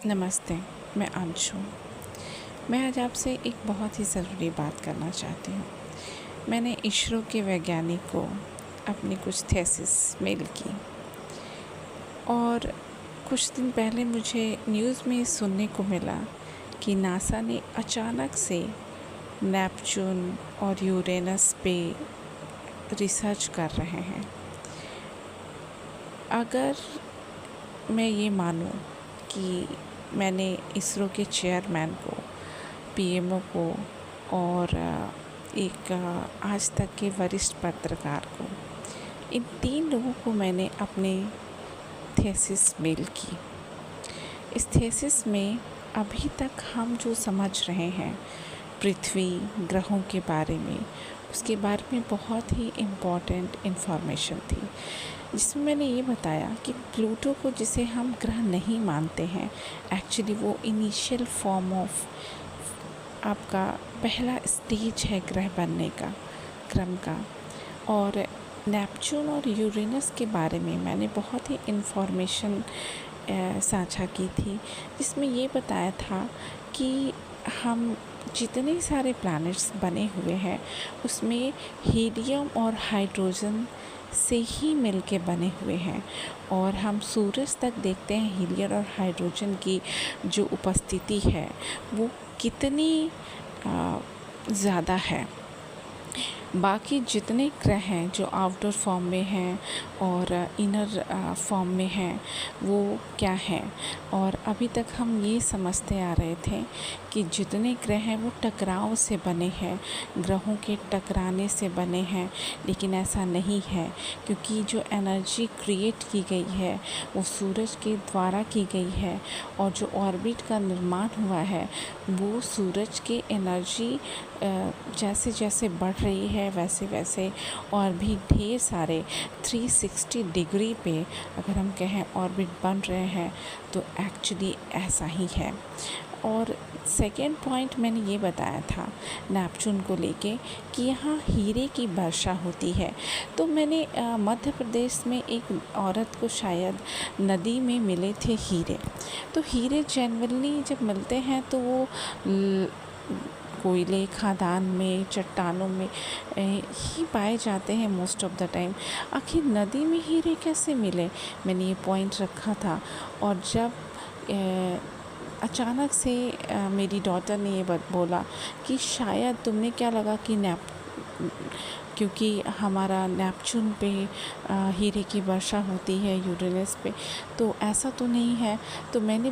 नमस्ते, मैं अंशु। मैं आज आपसे एक बहुत ही ज़रूरी बात करना चाहती हूँ। मैंने इसरो के वैज्ञानिक को अपनी कुछ थीसिस मेल की और कुछ दिन पहले मुझे न्यूज़ में सुनने को मिला कि नासा ने अचानक से नेपच्यून और यूरेनस पे रिसर्च कर रहे हैं। अगर मैं ये मानूँ कि मैंने इसरो के चेयरमैन को, पीएमओ को और एक आज तक के वरिष्ठ पत्रकार को, इन 3 लोगों को मैंने अपने थीसिस मेल की। इस थीसिस में अभी तक हम जो समझ रहे हैं पृथ्वी ग्रहों के बारे में, उसके बारे में बहुत ही इम्पॉर्टेंट इन्फॉर्मेशन थी, जिसमें मैंने ये बताया कि प्लूटो को, जिसे हम ग्रह नहीं मानते हैं, एक्चुअली वो इनिशियल फॉर्म ऑफ आपका पहला स्टेज है ग्रह बनने का, क्रम का। और नेपच्यून और यूरेनस के बारे में मैंने बहुत ही इन्फॉर्मेशन साझा की थी, जिसमें ये बताया था कि हम जितने सारे प्लैनेट्स बने हुए हैं उसमें हीलियम और हाइड्रोजन से ही मिलके बने हुए हैं, और हम सूरज तक देखते हैं हीलियम और हाइड्रोजन की जो उपस्थिति है वो कितनी ज़्यादा है। बाकी जितने ग्रह हैं जो आउटर फॉर्म में हैं और इनर फॉर्म में हैं वो क्या हैं। और अभी तक हम ये समझते आ रहे थे कि जितने ग्रह हैं वो टकराव से बने हैं, ग्रहों के टकराने से बने हैं, लेकिन ऐसा नहीं है, क्योंकि जो एनर्जी क्रिएट की गई है वो सूरज के द्वारा की गई है, और जो ऑर्बिट का निर्माण हुआ है वो सूरज के एनर्जी जैसे जैसे बढ़ रही है वैसे वैसे और भी ढेर सारे 360 डिग्री पे अगर हम कहें ऑर्बिट बन रहे हैं, तो एक्चुअली ऐसा ही है। और सेकेंड पॉइंट मैंने ये बताया था नेपच्यून को लेके कि यहाँ हीरे की वर्षा होती है। तो मैंने मध्य प्रदेश में एक औरत को शायद नदी में मिले थे हीरे। तो हीरे जनरली जब मिलते हैं तो वो कोयले खदान में, चट्टानों में ही पाए जाते हैं मोस्ट ऑफ द टाइम। आखिर नदी में हीरे कैसे मिले, मैंने ये पॉइंट रखा था। और जब अचानक से मेरी डॉटर ने ये बोला कि शायद तुमने क्या लगा कि क्योंकि हमारा नेपच्यून पे हीरे की वर्षा होती है यूरेनस पे, तो ऐसा तो नहीं है। तो मैंने